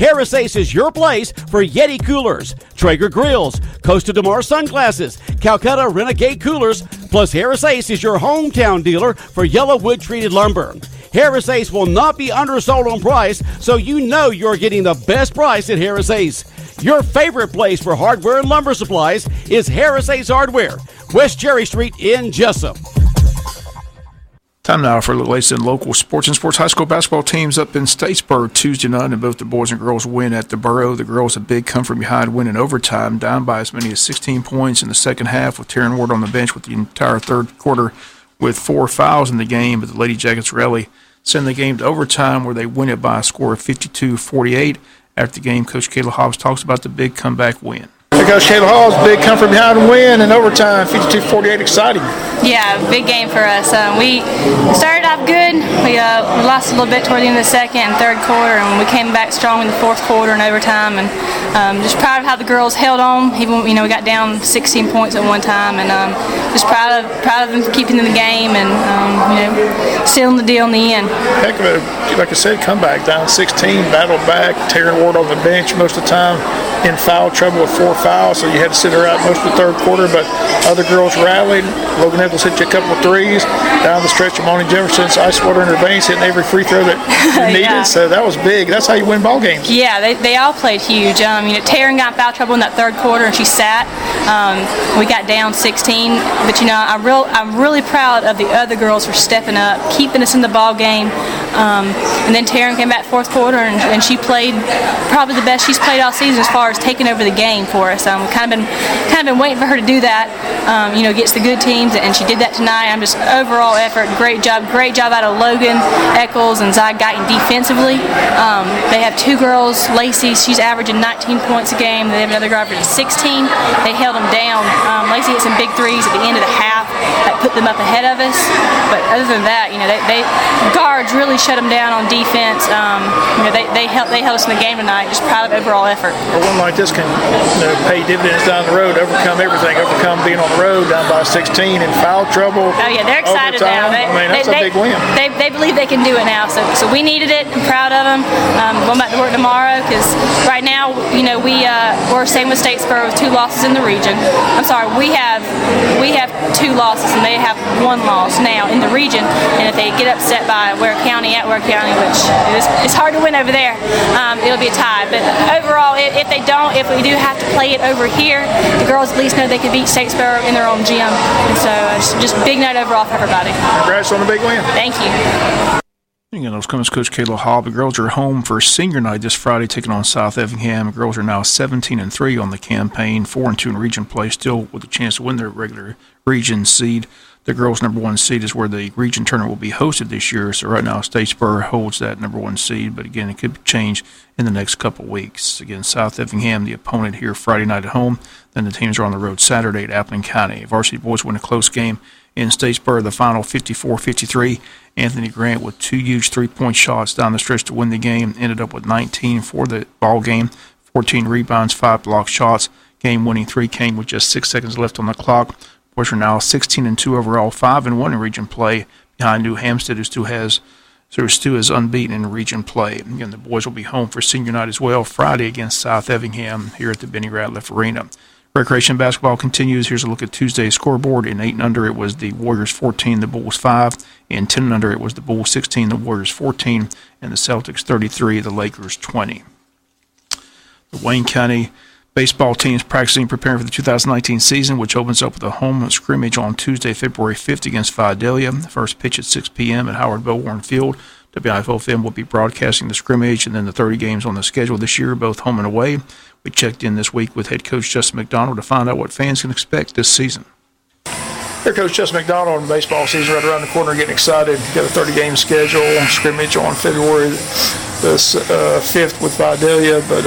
Harris Ace is your place for Yeti coolers, Traeger grills, Costa de Mar sunglasses, Calcutta Renegade coolers, plus Harris Ace is your hometown dealer for yellow wood treated lumber. Harris Ace will not be undersold on price, so you know you're getting the best price at Harris Ace. Your favorite place for hardware and lumber supplies is Harris Ace Hardware, West Cherry Street in Jesup. Time now for the latest in local sports and sports high school basketball teams up in Statesboro Tuesday night, and both the boys and girls win at the Borough. The girls a big come from behind win in overtime, down by as many as 16 points in the second half, with Taryn Ward on the bench with the entire third quarter with 4 fouls in the game. But the Lady Jackets rally send the game to overtime, where they win it by a score of 52-48. After the game, Coach Kayla Hobbs talks about the big comeback win. Coach Kayla Hobbs, big come from behind win in overtime, 52-48, exciting. Yeah, big game for us. We started off good. We lost a little bit toward the end of the second and third quarter, and we came back strong in the fourth quarter and overtime. And just proud of how the girls held on. Even we got down 16 points at one time, and just proud of them for keeping in the game and sealing the deal in the end. Heck of a, like I said, comeback down 16, battled back. Taryn Ward on the bench most of the time, in foul trouble with 4 fouls, so you had to sit her out most of the third quarter. But other girls rallied. Logan Nichols hit you a couple of threes. Down the stretch, Moni Jefferson's ice water in her veins, hitting every free throw that you needed. Yeah. So that was big. That's how you win ball games. Yeah, they all played huge. Taryn got in foul trouble in that third quarter, and she sat. We got down 16, but I'm really proud of the other girls for stepping up, keeping us in the ball game. And then Taryn came back fourth quarter, and she played probably the best she's played all season as far as taking over the game for us. We've kind of been waiting for her to do that, against the good teams, and she did that tonight. I'm just overall effort, great job out of Logan, Eccles, and Zy Guyton defensively. They have 2 girls, Lacey, she's averaging 19 points a game. They have another girl averaging 16. They held them down. Lacey hit some big threes at the end of the half that put them up ahead of us. But other than that, they guards really shut them down on defense. They held us in the game tonight. Just proud of overall effort. A win like this can pay dividends down the road, overcome everything, overcome being on the road down by 16 in foul trouble. Oh yeah, they're excited now. That's a big win. They believe they can do it now. So we needed it. I'm proud of them. Going back to work tomorrow, because right now, we're same with Statesboro with 2 losses in the region. I'm sorry, we have 2 losses and they have 1 loss now in the region. And if they get upset by Ware County at Ware County, which it's hard to win over there, it'll be a tie. But overall, if we do have to play it over here, the girls at least know they can beat Statesboro in their own gym. And so just big night overall for everybody. Congrats on the big win. Thank you. Again, those comments, Coach Kayla Hobb. The girls are home for senior night this Friday, taking on South Effingham. The girls are now 17-3 on the campaign, 4-2 in region play, still with a chance to win their regular region seed. The girls' number 1 seed is where the region tournament will be hosted this year. So right now, Statesboro holds that number 1 seed, but again, it could change in the next couple weeks. Again, South Effingham, the opponent here Friday night at home. Then the teams are on the road Saturday at Appleton County. Varsity boys win a close game in Statesboro, the final 54-53. Anthony Grant with 2 huge 3-point shots down the stretch to win the game. Ended up with 19 for the ball game, 14 rebounds, 5 block shots. Game-winning 3 came with just 6 seconds left on the clock. Boys are now 16-2 overall, 5-1 in region play, behind New Hampstead, who still is unbeaten in region play. Again, the boys will be home for senior night as well, Friday against South Effingham here at the Benny Ratliff Arena. Recreation basketball continues. Here's a look at Tuesday's scoreboard. In 8 and under, it was the Warriors 14, the Bulls 5. In 10 and under, it was the Bulls 16, the Warriors 14, and the Celtics 33, the Lakers 20. The Wayne County baseball teams practicing, preparing for the 2019 season, which opens up with a home scrimmage on Tuesday, February 5th against Vidalia. The first pitch at 6 p.m. at Howard Bellwarn Field. WIFO will be broadcasting the scrimmage and then the 30 games on the schedule this year, both home and away. We checked in this week with head coach Justin McDonald to find out what fans can expect this season. Here, Coach Justin McDonald, in baseball season right around the corner, getting excited. Got a 30-game schedule, scrimmage on February the 5th with Vidalia, but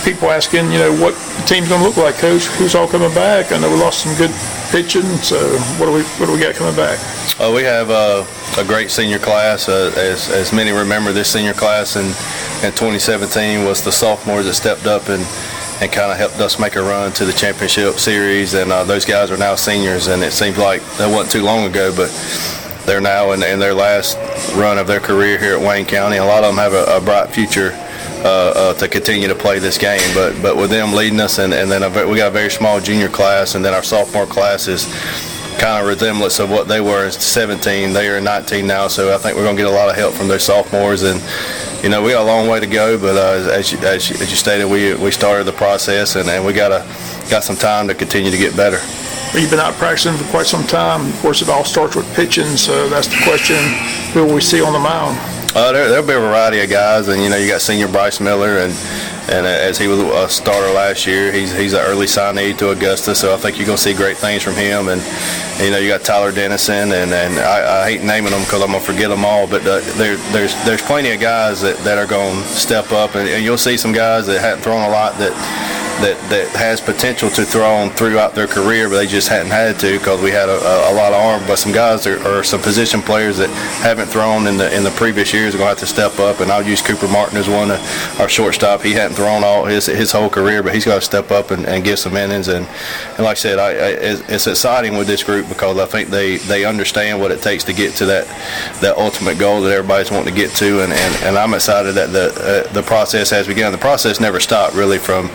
people asking, what the team's going to look like, Coach. Who's all coming back? I know we lost some good pitching, so what do we got coming back? We have a great senior class. As many remember, this senior class in 2017 was the sophomores that stepped up and kind of helped us make a run to the championship series. And those guys are now seniors, and it seems like that wasn't too long ago, but they're now in their last run of their career here at Wayne County. A lot of them have a bright future to continue to play this game. But with them leading us, and then we got a very small junior class, and then our sophomore class is kind of resemblance of what they were in 17. They are in 19 now, so I think we're going to get a lot of help from their sophomores. And we got a long way to go, but as you stated, we started the process, and we got some time to continue to get better. Well, you've been out practicing for quite some time. Of course, it all starts with pitching, so that's the question: who will we see on the mound? There'll be a variety of guys, and you got senior Bryce Miller, and as he was a starter last year, he's an early signee to Augusta, so I think you're going to see great things from him. And you got Tyler Dennison, and I hate naming them because I'm going to forget them all, but there's plenty of guys that are going to step up, and you'll see some guys that haven't thrown a lot that has potential to throw on throughout their career, but they just hadn't had to because we had a lot of arm. But some guys or some position players that haven't thrown in the previous years are going to have to step up, and I'll use Cooper Martin as one, our shortstop. He hadn't thrown all his whole career, but he's got to step up and give some innings. And like I said, it's exciting with this group because I think they understand what it takes to get to that ultimate goal that everybody's wanting to get to, and I'm excited that the process has begun. The process never stopped really from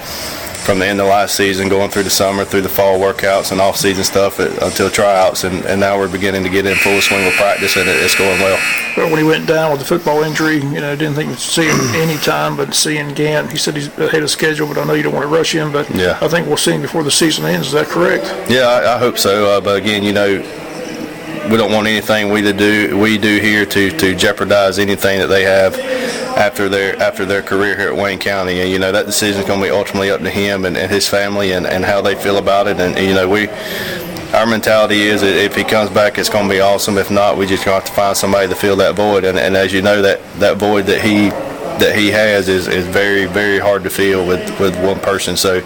the end of last season, going through the summer, through the fall workouts and off-season stuff until tryouts, and now we're beginning to get in full swing with practice, and it's going well. Well, when he went down with the football injury, didn't think we'd see him any time, but seeing Gant, he said he's ahead of schedule, but I know you don't want to rush him, but yeah. I think we'll see him before the season ends. Is that correct? Yeah, I hope so. But again, we don't want anything we do here to jeopardize anything that they have after their career here at Wayne County. And that decision is going to be ultimately up to him and his family and how they feel about it. And our mentality is that if he comes back, it's going to be awesome. If not, we just going to have to find somebody to fill that void. And as you know, that void that he has is very, very hard to fill with one person. So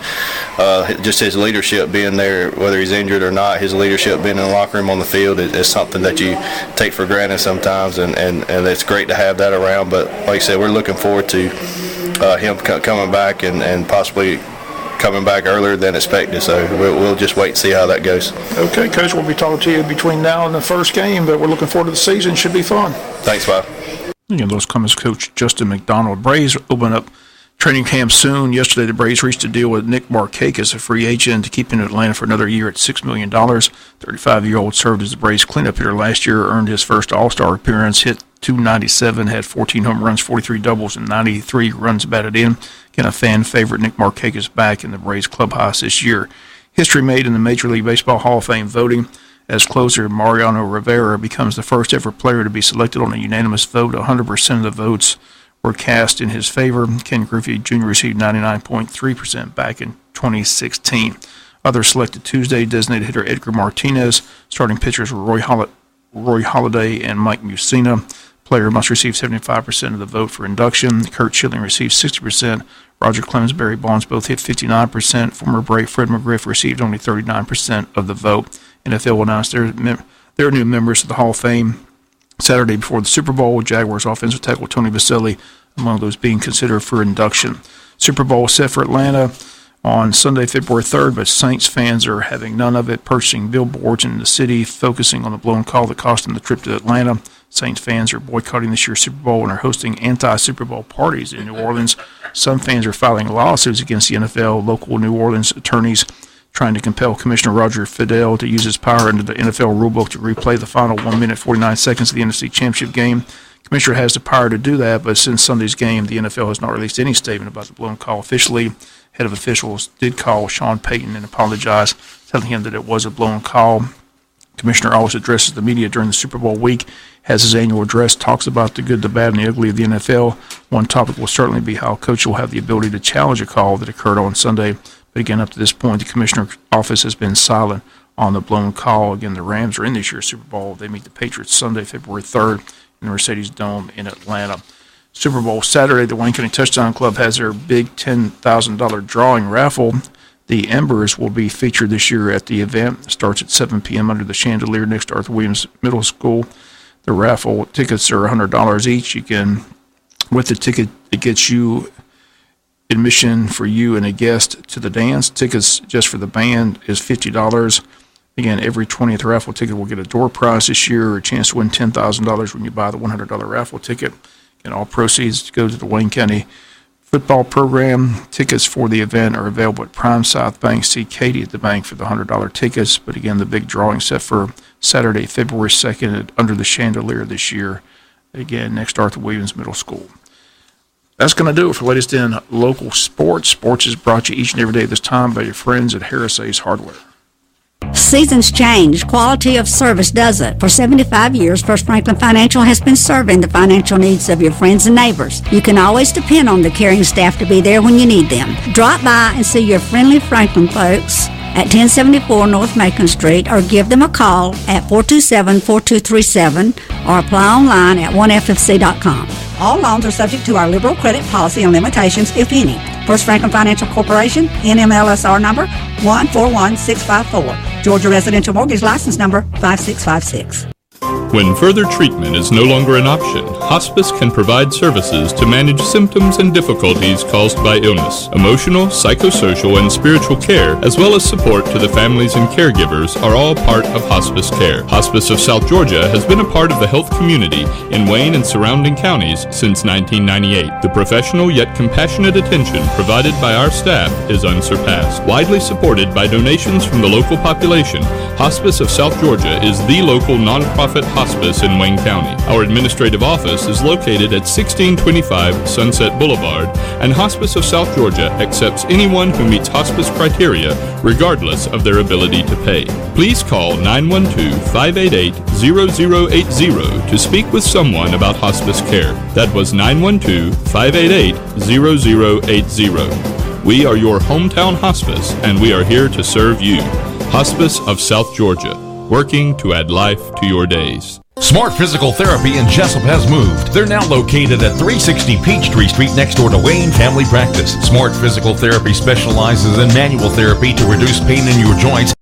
just his leadership being there, whether he's injured or not, his leadership being in the locker room on the field is something that you take for granted sometimes, and it's great to have that around. But like I said, we're looking forward to him coming back and possibly coming back earlier than expected. So we'll just wait and see how that goes. Okay, Coach, we'll be talking to you between now and the first game, but we're looking forward to the season. Should be fun. Thanks, Bob. Those comments, Coach Justin McDonald. Braves open up training camp soon. Yesterday, the Braves reached a deal with Nick Markakis, a free agent, to keep him in Atlanta for another year at $6 million. 35-year-old served as the Braves cleanup hitter last year, earned his first All-Star appearance, hit .297, had 14 home runs, 43 doubles, and 93 runs batted in. Again, a fan favorite, Nick Markakis back in the Braves clubhouse this year. History made in the Major League Baseball Hall of Fame voting, as closer Mariano Rivera becomes the first ever player to be selected on a unanimous vote. 100% of the votes were cast in his favor. Ken Griffey Jr. received 99.3% back in 2016. Others selected Tuesday: designated hitter Edgar Martinez, starting pitchers Roy Halladay and Mike Mussina. Player must receive 75% of the vote for induction. Kurt Schilling received 60%. Roger Clemens, Barry Bonds both hit 59%. Former Brave Fred McGriff received only 39% of the vote. NFL will announce their new members of the Hall of Fame Saturday before the Super Bowl, with Jaguars offensive tackle Tony Vaselli among those being considered for induction. Super Bowl is set for Atlanta on Sunday, February 3rd, but Saints fans are having none of it, purchasing billboards in the city, focusing on the blown call that cost them the trip to Atlanta. Saints fans are boycotting this year's Super Bowl and are hosting anti-Super Bowl parties in New Orleans. Some fans are filing lawsuits against the NFL. Local New Orleans attorneys trying to compel Commissioner Roger Fidel to use his power under the NFL rulebook to replay the final 1 minute 49 seconds of the NFC Championship game. Commissioner has the power to do that, but since Sunday's game, the NFL has not released any statement about the blown call officially. Head of officials did call Sean Payton and apologize, telling him that it was a blown call. Commissioner always addresses the media during the Super Bowl week, has his annual address, talks about the good, the bad, and the ugly of the NFL. One topic will certainly be how a coach will have the ability to challenge a call that occurred on Sunday. But again, up to this point, the commissioner's office has been silent on the blown call. Again, the Rams are in this year's Super Bowl. They meet the Patriots Sunday, February 3rd in the Mercedes Dome in Atlanta. Super Bowl Saturday, the Wayne County Touchdown Club has their big $10,000 drawing raffle. The Embers will be featured this year at the event. It starts at 7 p.m. under the chandelier next to Arthur Williams Middle School. The raffle tickets are $100 each. You can, with the ticket, it gets you admission for you and a guest to the dance. Tickets just for the band is $50. Again, every 20th raffle ticket will get a door prize this year, or a chance to win $10,000 when you buy the $100 raffle ticket. And all proceeds go to the Wayne County football program. Tickets for the event are available at Prime South Bank. See Katie at the bank for the $100 tickets. But again, the big drawing set for Saturday, February 2nd at Under the Chandelier this year. Again, next to Arthur Williams Middle School. That's going to do it for latest in local sports. Sports is brought to you each and every day at this time by your friends at Harris Ace Hardware. Seasons change. Quality of service doesn't. For 75 years, First Franklin Financial has been serving the financial needs of your friends and neighbors. You can always depend on the caring staff to be there when you need them. Drop by and see your friendly Franklin folks at 1074 North Macon Street, or give them a call at 427-4237, or apply online at 1ffc.com. All loans are subject to our liberal credit policy and limitations, if any. First Franklin Financial Corporation, NMLSR number 141654. Georgia Residential Mortgage License number 5656. When further treatment is no longer an option, hospice can provide services to manage symptoms and difficulties caused by illness. Emotional, psychosocial, and spiritual care, as well as support to the families and caregivers, are all part of hospice care. Hospice of South Georgia has been a part of the health community in Wayne and surrounding counties since 1998. The professional yet compassionate attention provided by our staff is unsurpassed. Widely supported by donations from the local population, Hospice of South Georgia is the local nonprofit hospice in Wayne County. Our administrative office is located at 1625 Sunset Boulevard, and Hospice of South Georgia accepts anyone who meets hospice criteria, regardless of their ability to pay. Please call 912-588-0080 to speak with someone about hospice care. That was 912-588-0080. We are your hometown hospice, and we are here to serve you. Hospice of South Georgia, working to add life to your days. Smart Physical Therapy in Jesup has moved. They're now located at 360 Peachtree Street next door to Wayne Family Practice. Smart Physical Therapy specializes in manual therapy to reduce pain in your joints